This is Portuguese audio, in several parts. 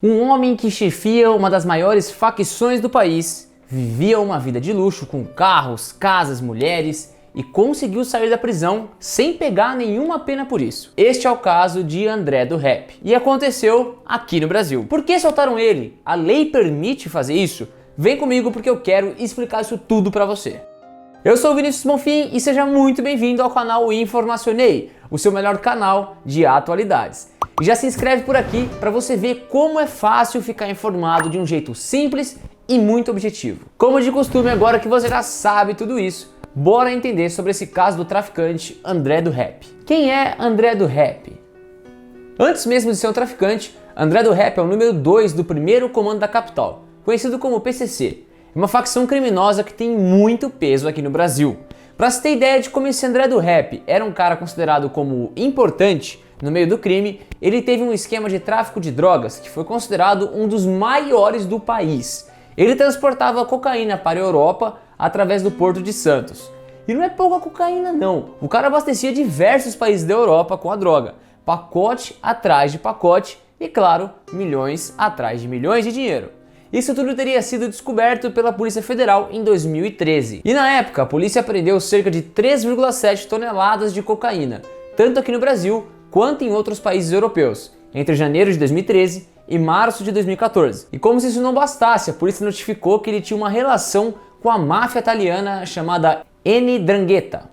Um homem que chefia uma das maiores facções do país, vivia uma vida de luxo com carros, casas, mulheres e conseguiu sair da prisão sem pegar nenhuma pena por isso. Este é o caso de André do Rap. E aconteceu aqui no Brasil. Por que soltaram ele? A lei permite fazer isso? Vem comigo porque eu quero explicar isso tudo pra você. Eu sou o Vinícius Bonfim e seja muito bem-vindo ao canal Informacionei, o seu melhor canal de atualidades. E já se inscreve por aqui para você ver como é fácil ficar informado de um jeito simples e muito objetivo. Como de costume, agora que você já sabe tudo isso, bora entender sobre esse caso do traficante André do Rap. Quem é André do Rap? Antes mesmo de ser um traficante, André do Rap é o número 2 do primeiro comando da capital, conhecido como PCC. É uma facção criminosa que tem muito peso aqui no Brasil. Para se ter ideia de como esse André do Rap era um cara considerado como importante no meio do crime, ele teve um esquema de tráfico de drogas que foi considerado um dos maiores do país. Ele transportava cocaína para a Europa através do Porto de Santos. E não é pouca cocaína não, o cara abastecia diversos países da Europa com a droga, pacote atrás de pacote e claro, milhões atrás de milhões de dinheiro. Isso tudo teria sido descoberto pela Polícia Federal em 2013. E na época, a polícia apreendeu cerca de 3,7 toneladas de cocaína, tanto aqui no Brasil quanto em outros países europeus, entre janeiro de 2013 e março de 2014. E como se isso não bastasse, a polícia notificou que ele tinha uma relação com a máfia italiana chamada 'Ndrangheta.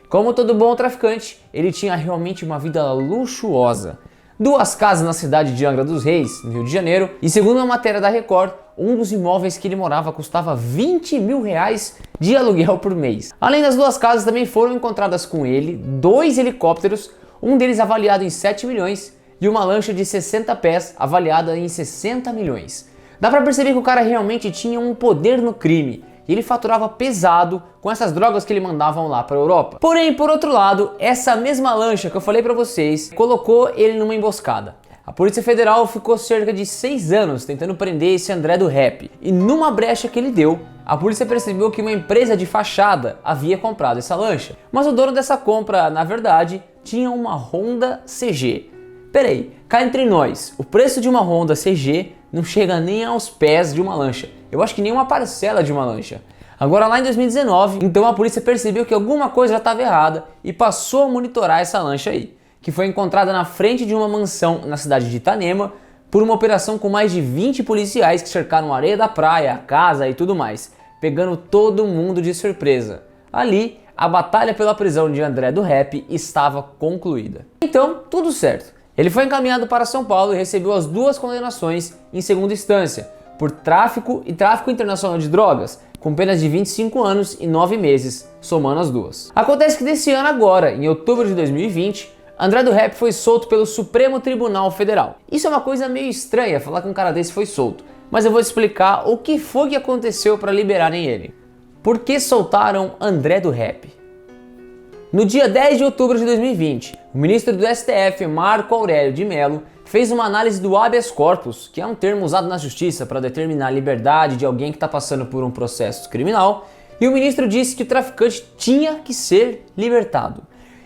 Como todo bom traficante, ele tinha realmente uma vida luxuosa. 2 casas na cidade de Angra dos Reis, no Rio de Janeiro, e segundo uma matéria da Record, um dos imóveis que ele morava custava 20 mil reais de aluguel por mês. Além das 2 casas, também foram encontradas com ele 2 helicópteros, um deles avaliado em 7 milhões e uma lancha de 60 pés avaliada em 60 milhões. Dá pra perceber que o cara realmente tinha um poder no crime e ele faturava pesado com essas drogas que ele mandavam lá pra Europa. Porém, por outro lado, essa mesma lancha que eu falei pra vocês colocou ele numa emboscada. A Polícia Federal ficou cerca de 6 anos tentando prender esse André do Rap e numa brecha que ele deu, a polícia percebeu que uma empresa de fachada havia comprado essa lancha. Mas o dono dessa compra, na verdade, tinha uma Honda CG. Peraí, cá entre nós, o preço de uma Honda CG não chega nem aos pés de uma lancha. Eu acho que nem uma parcela de uma lancha. Agora lá em 2019, então a polícia percebeu que alguma coisa já estava errada e passou a monitorar essa lancha aí, que foi encontrada na frente de uma mansão na cidade de Itanema por uma operação com mais de 20 policiais que cercaram a areia da praia, a casa e tudo mais, pegando todo mundo de surpresa. Ali, a batalha pela prisão de André do Rap estava concluída. Então, tudo certo. Ele foi encaminhado para São Paulo e recebeu as 2 condenações em segunda instância, por tráfico e tráfico internacional de drogas, com penas de 25 anos e 9 meses, somando as 2. Acontece que desse ano agora, em outubro de 2020, André do Rap foi solto pelo Supremo Tribunal Federal. Isso é uma coisa meio estranha, falar que um cara desse foi solto, mas eu vou explicar o que foi que aconteceu para liberarem ele. Por que soltaram André do Rap? No dia 10 de outubro de 2020, o ministro do STF, Marco Aurélio de Mello, fez uma análise do habeas corpus, que é um termo usado na justiça para determinar a liberdade de alguém que está passando por um processo criminal, e o ministro disse que o traficante tinha que ser libertado.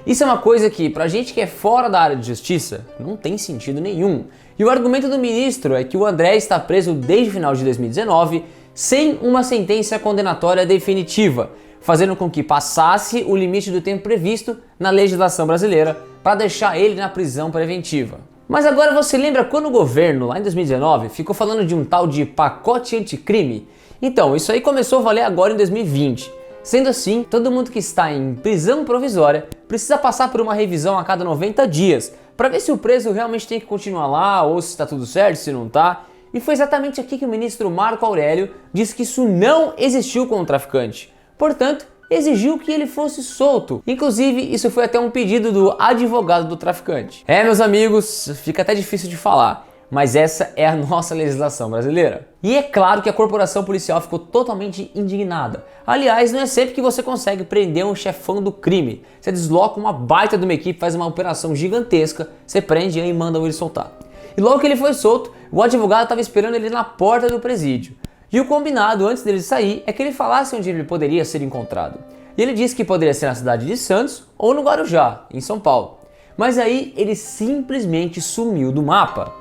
Isso é uma coisa que, pra gente que é fora da área de justiça, não tem sentido nenhum. E o argumento do ministro é que o André está preso desde o final de 2019 sem uma sentença condenatória definitiva, fazendo com que passasse o limite do tempo previsto na legislação brasileira para deixar ele na prisão preventiva. Mas agora você lembra quando o governo, lá em 2019, ficou falando de um tal de pacote anticrime? Então, isso aí começou a valer agora em 2020. Sendo assim, todo mundo que está em prisão provisória precisa passar por uma revisão a cada 90 dias para ver se o preso realmente tem que continuar lá ou se está tudo certo, se não está. E foi exatamente aqui que o ministro Marco Aurélio disse que isso não existiu com o traficante. Portanto, exigiu que ele fosse solto. Inclusive, isso foi até um pedido do advogado do traficante. Meus amigos, fica até difícil de falar, mas essa é a nossa legislação brasileira. E é claro que a corporação policial ficou totalmente indignada. Aliás, não é sempre que você consegue prender um chefão do crime. Você desloca uma baita de uma equipe, faz uma operação gigantesca, você prende e manda ele soltar. E logo que ele foi solto, o advogado estava esperando ele na porta do presídio. E o combinado antes dele sair é que ele falasse onde ele poderia ser encontrado. E ele disse que poderia ser na cidade de Santos ou no Guarujá, em São Paulo. Mas aí ele simplesmente sumiu do mapa.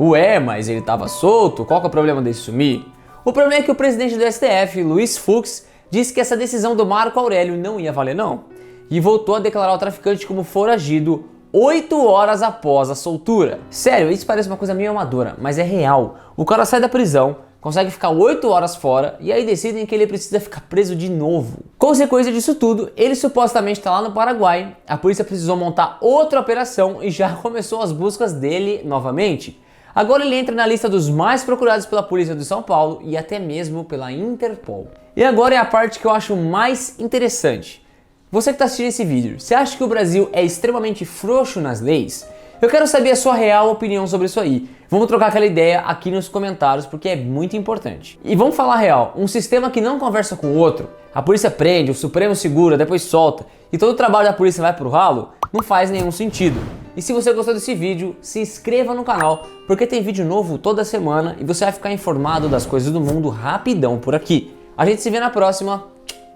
Ué, mas ele tava solto? Qual que é o problema dele sumir? O problema é que o presidente do STF, Luiz Fux, disse que essa decisão do Marco Aurélio não ia valer não. E voltou a declarar o traficante como foragido 8 horas após a soltura. Sério, isso parece uma coisa meio amadora, mas é real. O cara sai da prisão, consegue ficar 8 horas fora e aí decidem que ele precisa ficar preso de novo. Consequência disso tudo, ele supostamente está lá no Paraguai, a polícia precisou montar outra operação e já começou as buscas dele novamente. Agora ele entra na lista dos mais procurados pela polícia de São Paulo e até mesmo pela Interpol. E agora é a parte que eu acho mais interessante. Você que está assistindo esse vídeo, você acha que o Brasil é extremamente frouxo nas leis? Eu quero saber a sua real opinião sobre isso aí. Vamos trocar aquela ideia aqui nos comentários porque é muito importante. E vamos falar real, um sistema que não conversa com o outro, a polícia prende, o Supremo segura, depois solta e todo o trabalho da polícia vai pro ralo, não faz nenhum sentido. E se você gostou desse vídeo, se inscreva no canal porque tem vídeo novo toda semana e você vai ficar informado das coisas do mundo rapidão por aqui. A gente se vê na próxima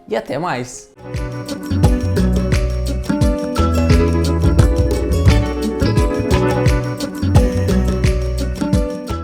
e até mais!